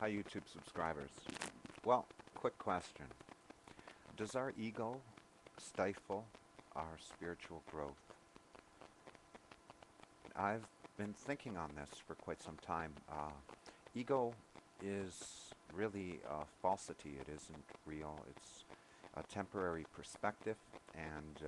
Hi, YouTube subscribers. Well, quick question. Does our ego stifle our spiritual growth? I've been thinking on this for quite some time. Ego is really a falsity. It isn't real. It's a temporary perspective, and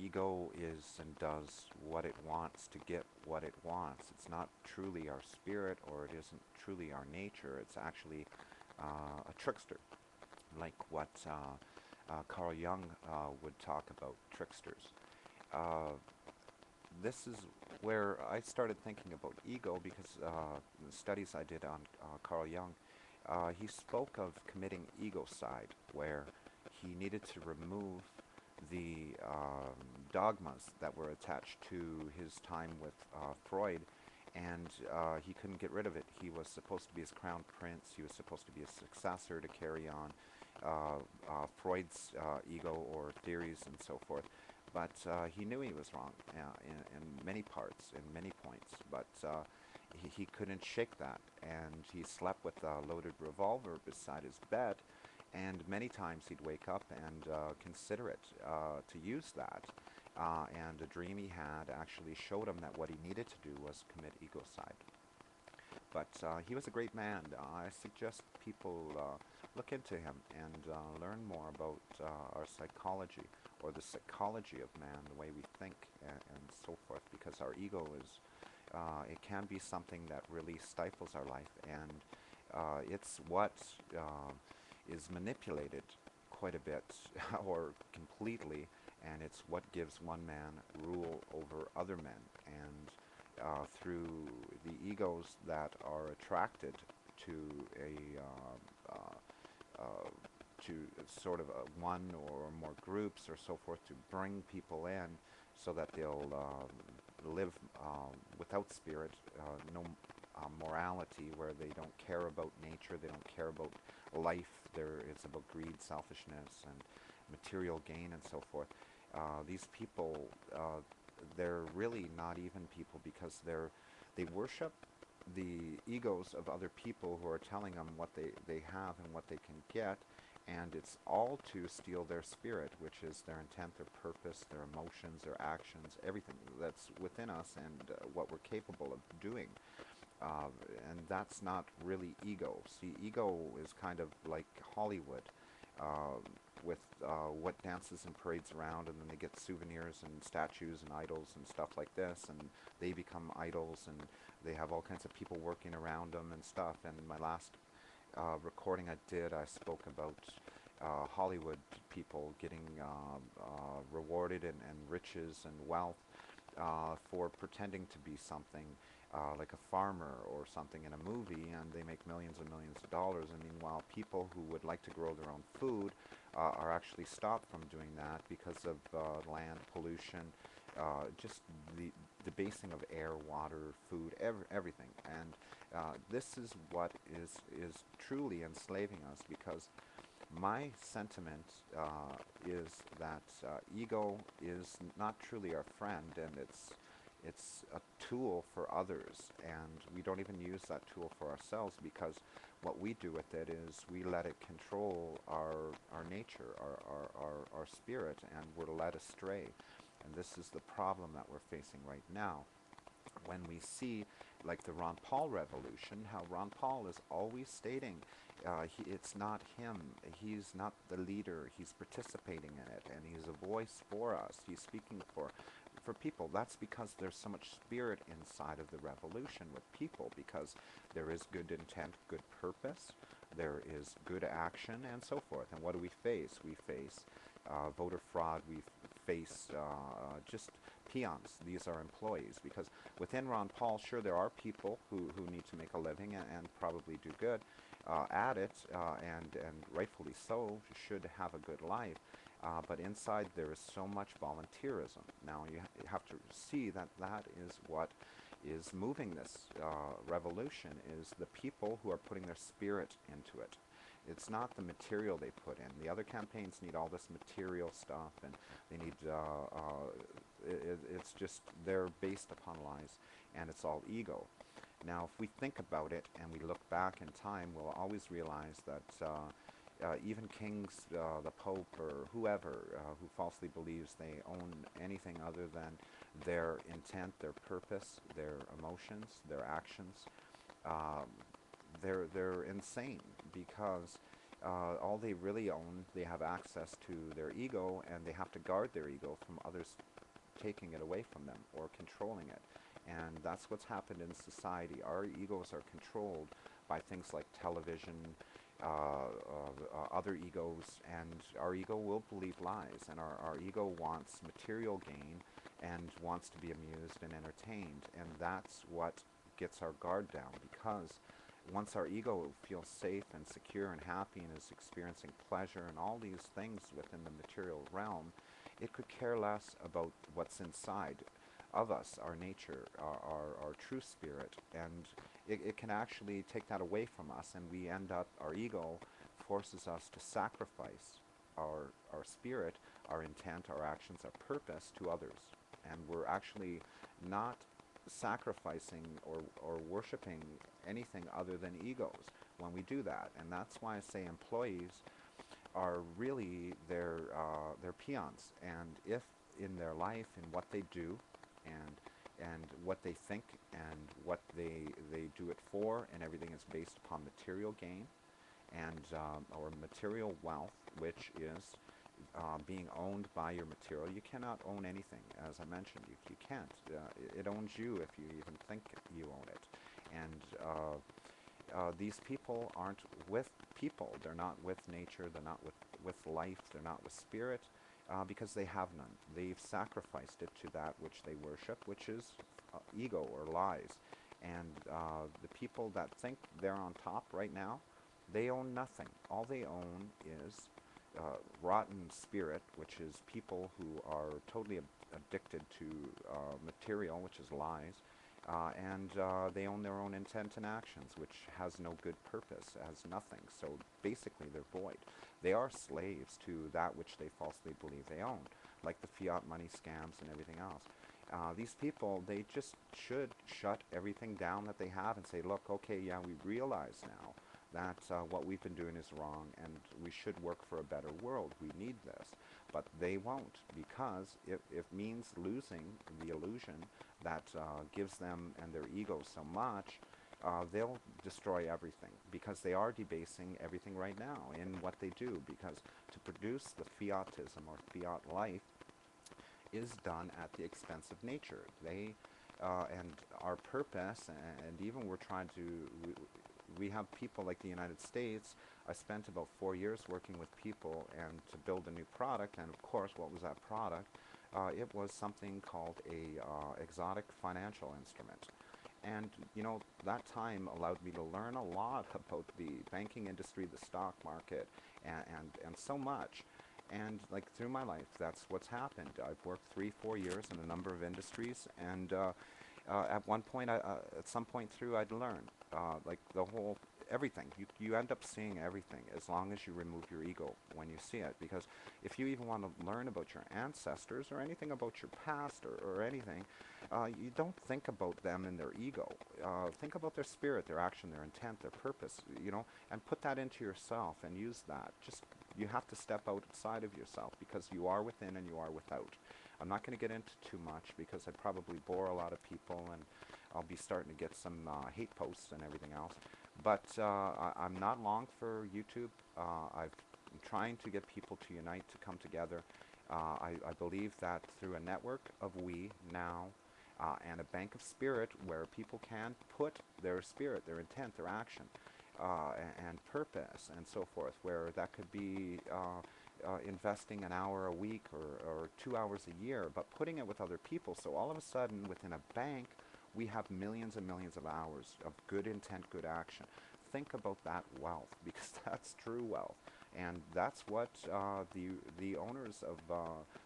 ego is and does what it wants to get what it wants. It's not truly our spirit, or it isn't truly our nature. It's actually a trickster, like what Carl Jung would talk about tricksters. Uh, this is where I started thinking about ego because the studies I did on Carl Jung, he spoke of committing egocide, where he needed to remove the dogmas that were attached to his time with Freud, and he couldn't get rid of it. He was supposed to be his crown prince. He was supposed to be a successor to carry on Freud's ego or theories and so forth. But he knew he was wrong in many parts, in many points. But he couldn't shake that, and he slept with a loaded revolver beside his bed. And many times he'd wake up and consider it to use that. And a dream he had actually showed him that what he needed to do was commit egocide. But he was a great man. I suggest people look into him and learn more about our psychology, or the psychology of man, the way we think and so forth, because our ego is, it can be something that really stifles our life, and it's what is manipulated quite a bit or completely, and it's what gives one man rule over other men. And through the egos that are attracted to a to sort of one or more groups or so forth, to bring people in so that they'll live without spirit, no morality, where they don't care about nature, they don't care about life. There is about greed, selfishness, and material gain and so forth. These people, they're really not even people, because they worship the egos of other people who are telling them what they have and what they can get, and it's all to steal their spirit, which is their intent, their purpose, their emotions, their actions, everything that's within us, and what we're capable of doing. And that's not really ego. See, ego is kind of like Hollywood, with what dances and parades around, and then they get souvenirs and statues and idols and stuff like this, and they become idols, and they have all kinds of people working around them and stuff. And in my last recording I did, I spoke about Hollywood people getting rewarded and riches and wealth for pretending to be something like a farmer or something in a movie, and they make millions and millions of dollars. And meanwhile, people who would like to grow their own food are actually stopped from doing that because of land pollution, just the debasing of air, water, food, everything. And this is what is truly enslaving us, because my sentiment is that ego is not truly our friend, and it's a tool for others, and we don't even use that tool for ourselves, because what we do with it is we let it control our nature, our spirit, and we're led astray. And this is the problem that we're facing right now. When we see, like the Ron Paul revolution, how Ron Paul is always stating it's not him, he's not the leader, he's participating in it, and he's a voice for us, he's speaking for people. That's because there's so much spirit inside of the revolution with people, because there is good intent, good purpose, there is good action, and so forth. And what do we face? We face voter fraud, we face just peons. These are employees, because within Ron Paul, sure, there are people who need to make a living and probably do good at it, and rightfully so, should have a good life. But inside there is so much volunteerism. Now you have to see that that is what is moving this revolution, is the people who are putting their spirit into it. It's not the material they put in. The other campaigns need all this material stuff, and they need, it's just, they're based upon lies, and it's all ego. Now, if we think about it and we look back in time, we'll always realize that even kings, the Pope, or whoever who falsely believes they own anything other than their intent, their purpose, their emotions, their actions, um, they're insane because all they really own, they have access to their ego, and they have to guard their ego from others taking it away from them or controlling it. And that's what's happened in society. Our egos are controlled by things like television, other egos, and our ego will believe lies, and our ego wants material gain and wants to be amused and entertained, and that's what gets our guard down, because once our ego feels safe and secure and happy and is experiencing pleasure and all these things within the material realm, it could care less about what's inside of us, our nature, our true spirit, and it can actually take that away from us, and we end up, our ego forces us to sacrifice our spirit, our intent, our actions, our purpose to others. And we're actually not sacrificing or worshiping anything other than egos when we do that. And that's why I say employees are really their peons. And if in their life, in what they do, and what they think, and what they do it for, and everything is based upon material gain and or material wealth, which is being owned by your material. You cannot own anything, as I mentioned. You can't. It owns you if you even think you own it. And these people aren't with people. They're not with nature. They're not with life. They're not with spirit, because they have none. They've sacrificed it to that which they worship, which is ego or lies. And the people that think they're on top right now, they own nothing. All they own is rotten spirit, which is people who are totally addicted to material, which is lies, and they own their own intent and actions, which has no good purpose, has nothing. So basically they're void. They are slaves to that which they falsely believe they own, like the fiat money scams and everything else. These people, they just should shut everything down that they have and say, look, okay, yeah, we realize now that what we've been doing is wrong, and we should work for a better world. We need this. But they won't, because it means losing the illusion that gives them and their ego so much. They'll destroy everything, because they are debasing everything right now in what they do, because to produce the fiatism or fiat life is done at the expense of nature. They and our purpose, and even we're trying to, we have people like the United States. I spent about 4 years working with people and to build a new product, and of course, what was that product? It was something called a exotic financial instrument. And, you know, that time allowed me to learn a lot about the banking industry, the stock market, and so much. And, like, through my life, that's what's happened. I've worked 3-4 years in a number of industries, and at one point, at some point through, I'd learn, like, the whole, everything. You end up seeing everything as long as you remove your ego when you see it. Because if you even want to learn about your ancestors or anything about your past or anything, you don't think about them and their ego. Think about their spirit, their action, their intent, their purpose, you know, and put that into yourself and use that. Just, you have to step outside of yourself, because you are within and you are without. I'm not going to get into too much, because I'd probably bore a lot of people, and I'll be starting to get some hate posts and everything else. But I'm not long for YouTube. I'm trying to get people to unite, to come together. I believe that through a network of we now, and a bank of spirit where people can put their spirit, their intent, their action, and purpose, and so forth, where that could be investing an hour a week or 2 hours a year, but putting it with other people. So all of a sudden, within a bank, we have millions and millions of hours of good intent, good action. Think about that wealth, because that's true wealth. And that's what the owners of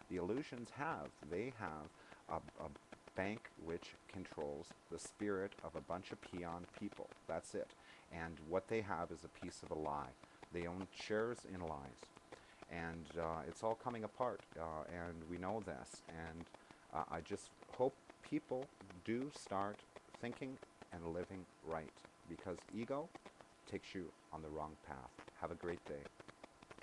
the illusions have. They have a bank which controls the spirit of a bunch of peon people. That's it. And what they have is a piece of a lie. They own shares in lies. And it's all coming apart, and we know this. And I just hope people do start thinking and living right, because ego takes you on the wrong path. Have a great day.